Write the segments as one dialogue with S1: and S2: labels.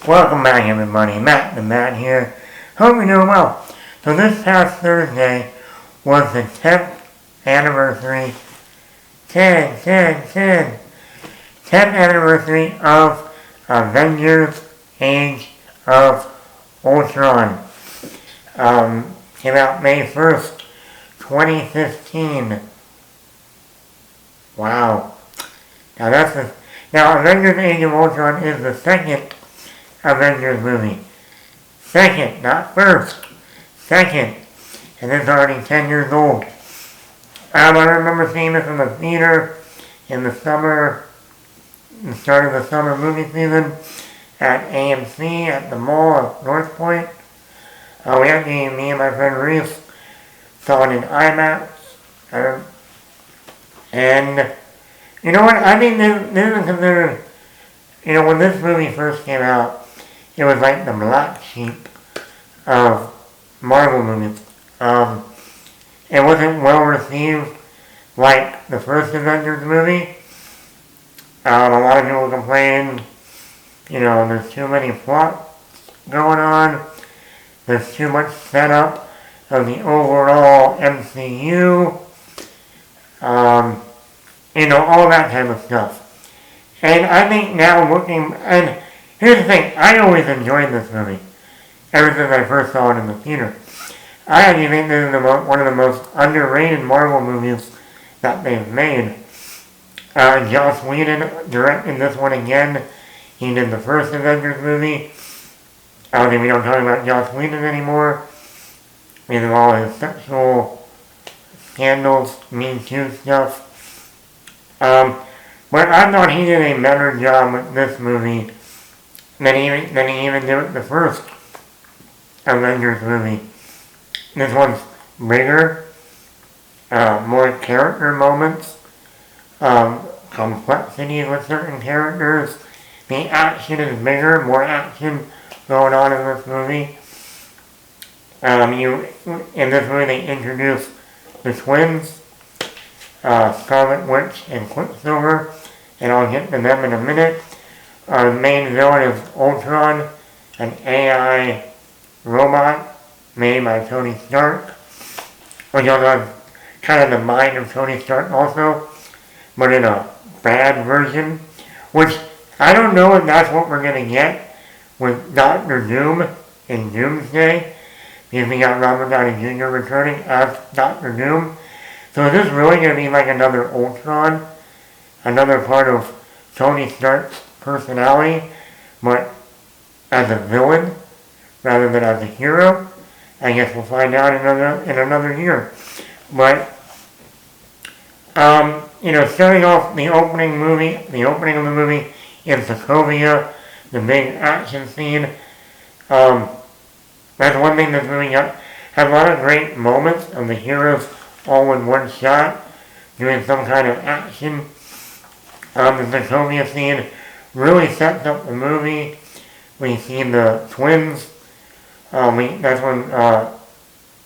S1: Welcome back, everybody. Matt the Man here. Hope you're doing well. So this past Thursday was the 10th anniversary, 10th anniversary of Avengers Age of Ultron. Came out May 1st, 2015. Wow. Now Avengers Age of Ultron is the second Avengers movie. Second, not first. Second. And it's already 10 years old. I remember seeing this in the theater in the summer, the start of the summer movie season at AMC at the mall of North Point. Me and my friend Reese saw it in IMAX. And you know what? I think this is considered, when this movie first came out, it was like the black sheep of Marvel movies. It wasn't well received like the first Avengers movie. A lot of people complained, there's too many plots going on. There's too much setup of the overall MCU. All that type of stuff. And I think now and here's the thing, I always enjoyed this movie, ever since I first saw it in the theater. I actually think this is one of the most underrated Marvel movies that they've made. Joss Whedon directed this one again. He did the first Avengers movie. I don't think we don't talk about Joss Whedon anymore. Because of all his sexual scandals, Me Too stuff. But I thought he did a better job with this movie than he even did with the first Avengers movie. This one's bigger, more character moments, complexity with certain characters. The action is bigger, more action going on in this movie. In this movie they introduce the twins, Scarlet Witch and Quicksilver, and I'll get to them in a minute. The main villain is Ultron, an AI robot made by Tony Stark, which has kind of the mind of Tony Stark also, but in a bad version, which I don't know if that's what we're going to get with Doctor Doom in Doomsday, because we got Robert Downey Jr. returning as Doctor Doom. So is this really going to be like another Ultron, another part of Tony Stark's personality, but as a villain rather than as a hero? I guess we'll find out in another year. But starting off the opening of the movie in Sokovia, the big action scene. That's one thing this movie has a lot of great moments of the heroes all in one shot, doing some kind of action. The Sokovia scene really sets up the movie. We see the twins. That's when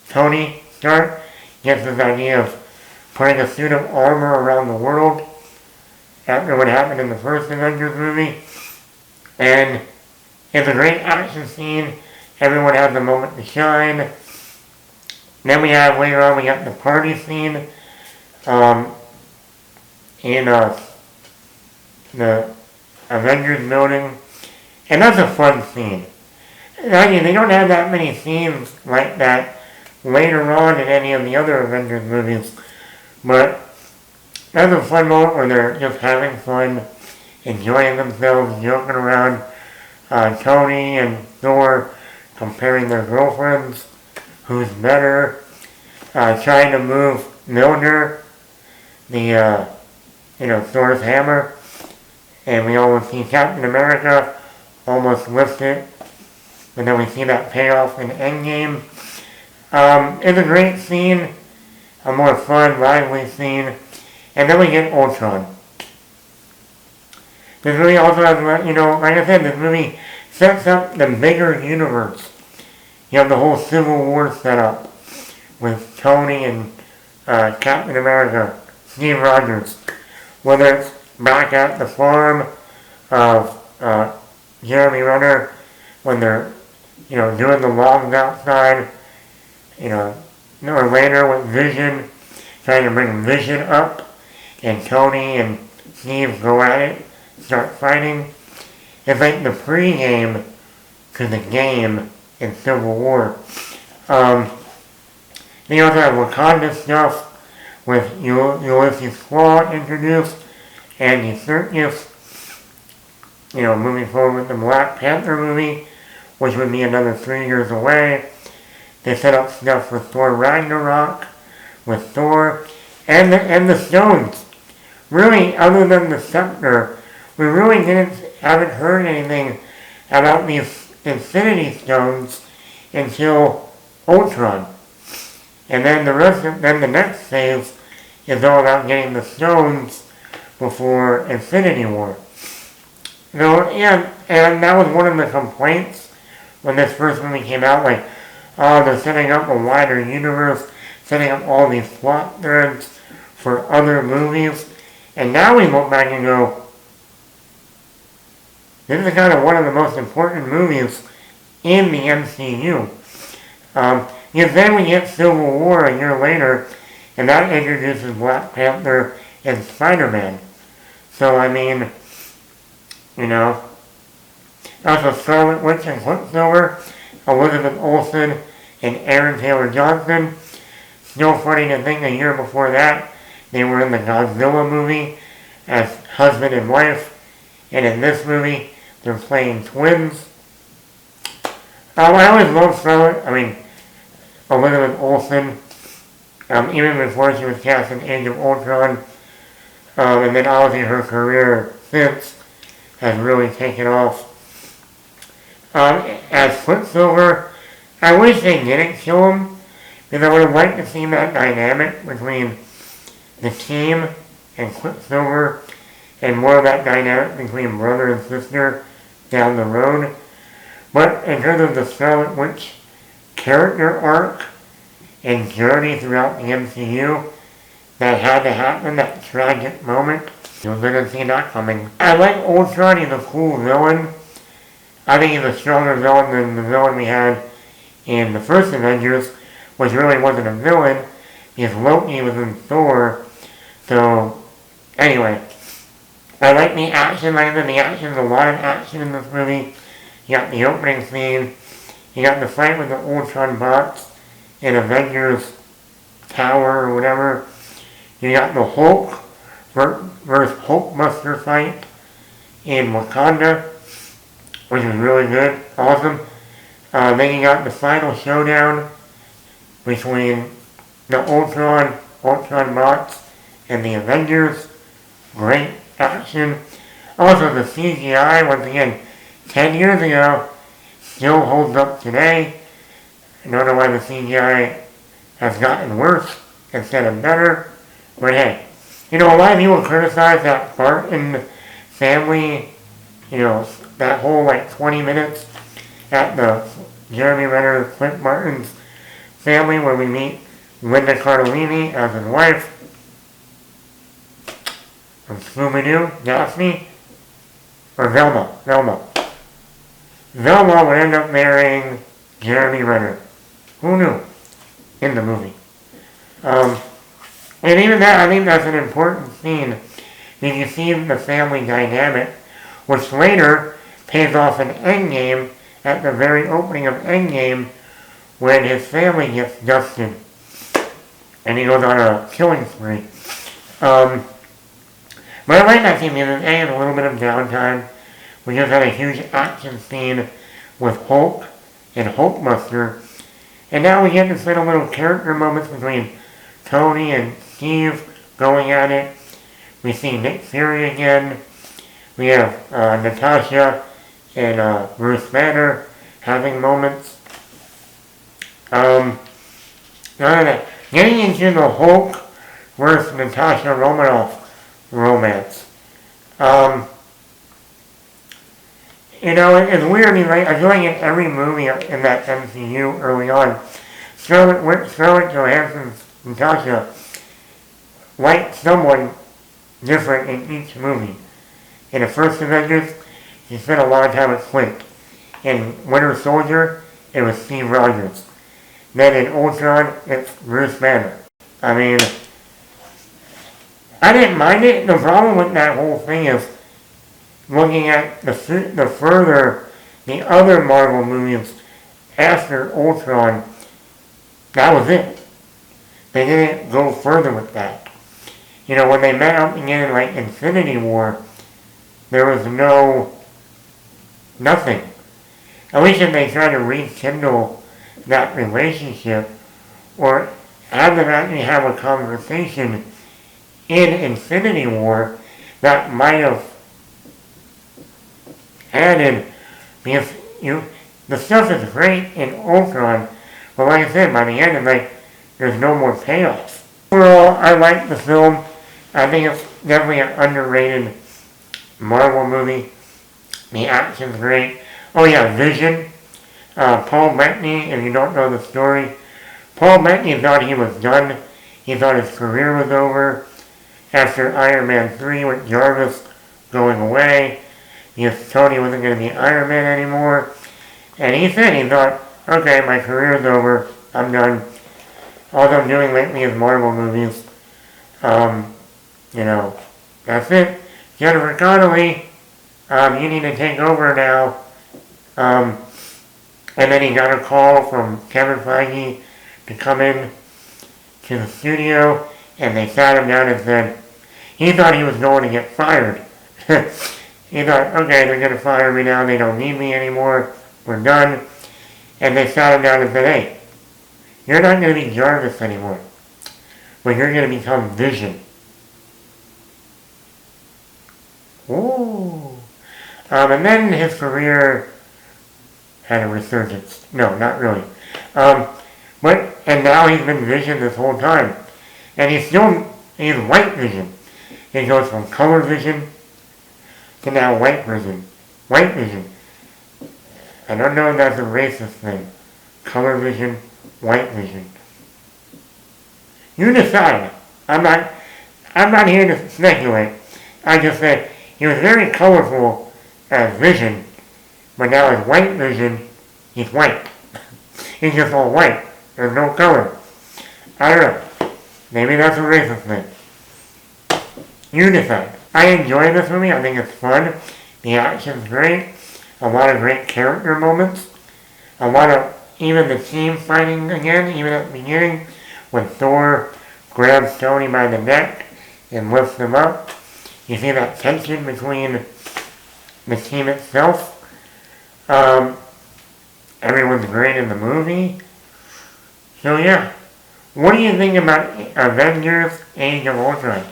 S1: Tony Stark gets this idea of putting a suit of armor around the world after what happened in the first Avengers movie. And it's a great action scene. Everyone has a moment to shine. Then later on, we got the party scene in the Avengers building. And that's a fun scene. They don't have that many scenes like that later on in any of the other Avengers movies. But that's a fun moment where they're just having fun, enjoying themselves, joking around. Tony and Thor comparing their girlfriends, who's better, trying to move Mjolnir, Thor's hammer, and we almost see Captain America almost lift it, and then we see that payoff in Endgame. It's a great scene, a more fun, lively scene, and then we get Ultron. This movie also has, like I said, this movie sets up the bigger universe. You have the whole Civil War setup with Tony and Captain America, Steve Rogers. Whether it's back at the farm of Jeremy Renner when they're, doing the logs outside, or later with Vision, trying to bring Vision up, and Tony and Steve go at it, start fighting. It's like the pre-game to the game in Civil War. They also have Wakanda stuff with Ulysses Claw introduced, Andy Serkis, moving forward with the Black Panther movie, which would be another 3 years away. They set up stuff for Thor Ragnarok, with Thor, and the stones. Really, other than the scepter, we really haven't heard anything about these Infinity Stones until Ultron. And then the next phase is all about getting the stones before Infinity War. So, yeah, and that was one of the complaints when this first movie came out, like, they're setting up a wider universe, setting up all these plot threads for other movies, and now we look back and go, this is kind of one of the most important movies in the MCU. Because then we get Civil War a year later, and that introduces Black Panther and Spider-Man. So, also Scarlet Witch and Quicksilver, Elizabeth Olsen and Aaron Taylor Johnson. Still funny to think a year before that, they were in the Godzilla movie as husband and wife, and in this movie, they're playing twins. I always loved Elizabeth Olsen, even before she was cast in Age of Ultron, and then obviously her career since has really taken off. As Quicksilver, I wish they didn't kill him, because I would have liked to see that dynamic between the team and Quicksilver, and more of that dynamic between brother and sister down the road. But in terms of the Scarlet Witch character arc and journey throughout the MCU, that had to happen, that tragic moment, you're going to see that coming. I like Ultron, he's a cool villain. I think he's a stronger villain than the villain we had in the first Avengers, which really wasn't a villain, because Loki was in Thor. So, anyway, I like the action. Like I said, the action's a lot of action in this movie. You got the opening scene, you got the fight with the Ultron bots in Avengers Tower or whatever. You got the Hulk versus Hulkbuster fight in Wakanda, which was really good, awesome. Then you got the final showdown between the Ultron bots and the Avengers. Great action. Also the CGI, once again, 10 years ago, still holds up today. I don't know why the CGI has gotten worse instead of better, but hey, a lot of people criticize that part in the family, that whole 20 minutes at the Jeremy Renner, Clint Martin's family where we meet Linda Cardellini as his wife, from Scooby-Doo, Daphne, or Velma. Velma would end up marrying Jeremy Renner. Who knew? In the movie. And even that, I think that's an important scene. Because you see the family dynamic, which later pays off in Endgame at the very opening of Endgame when his family gets dusted. And he goes on a killing spree. But I like that scene because it had a little bit of downtime. We just had a huge action scene with Hulk and Hulkbuster. And now we get to spend a little character moments between Tony and Steve going at it. We see Nick Fury again. We have Natasha and Bruce Banner having moments. Getting into the Hulk versus Natasha Romanoff romance. It's weird. I feel like in every movie in that MCU early on, Scarlett Johansson's Natasha liked someone different in each movie. In the first Avengers, she spent a lot of time with Clint. In Winter Soldier, it was Steve Rogers. Then in Ultron, it's Bruce Banner. I mean, I didn't mind it. The problem with that whole thing is looking at the other Marvel movies after Ultron, that was it. They didn't go further with that. You know, when they met up again in like Infinity War, there was nothing. At least if they try to rekindle that relationship or have them actually have a conversation in Infinity War, that might have added, because the stuff is great in Ultron, but like I said, by the end it's like there's no more payoff. Overall, I like the film. I think it's definitely an underrated Marvel movie. The action's great. Oh yeah, Vision. Paul Bettany, if you don't know the story, Paul Bettany thought he was done. He thought his career was over after Iron Man 3 with Jarvis going away. He thought he wasn't going to be Iron Man anymore. And he said he thought, okay, my career's over. I'm done. All I'm doing lately is Marvel movies. That's it. Jennifer Connelly, you need to take over now. And then he got a call from Kevin Feige to come in to the studio, and they sat him down and said, he thought he was going to get fired. He thought, okay, they're going to fire me now, they don't need me anymore, we're done. And they sat him down and said, hey, you're not going to be Jarvis anymore, but you're going to become Vision. Ooh. And then his career had a resurgence. No, not really. And now he's been Vision this whole time. And he's white Vision. He goes from color vision to now white vision. White vision. I don't know if that's a racist thing. Color vision, white vision. You decide. I'm not here to speculate. I just said he was very colorful as Vision, but now as white Vision, he's white. He's just all white. There's no color. I don't know. Maybe that's a racist thing. You decide. I enjoy this movie. I think it's fun. The action's great. A lot of great character moments. A lot of even the team fighting again, even at the beginning, when Thor grabs Tony by the neck and lifts him up. You see that tension between the team itself. Everyone's great in the movie. So yeah. What do you think about Avengers Age of Ultron?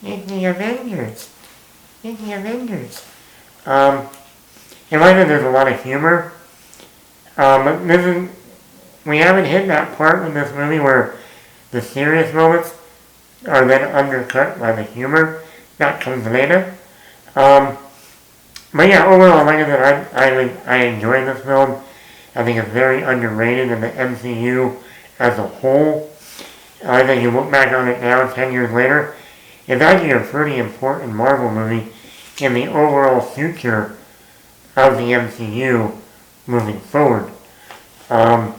S1: It's the Avengers. It's the Avengers. And like I said, there's a lot of humor. We haven't hit that part in this movie where the serious moments are then undercut by the humor. That comes later. But yeah, overall, like I said, I enjoy this film. I think it's very underrated in the MCU as a whole. I think you look back on it now, 10 years later, it's actually a pretty important Marvel movie in the overall future of the MCU moving forward. Now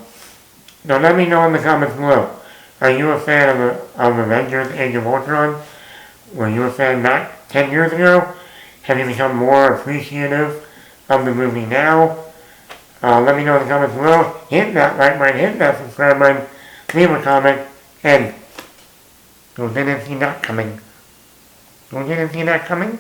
S1: let me know in the comments below. Are you a fan of Avengers Age of Ultron? Were you a fan back 10 years ago? Have you become more appreciative of the movie now? Let me know in the comments below. Hit that like button, hit that subscribe button, leave a comment, and you didn't see that coming. You didn't see that coming?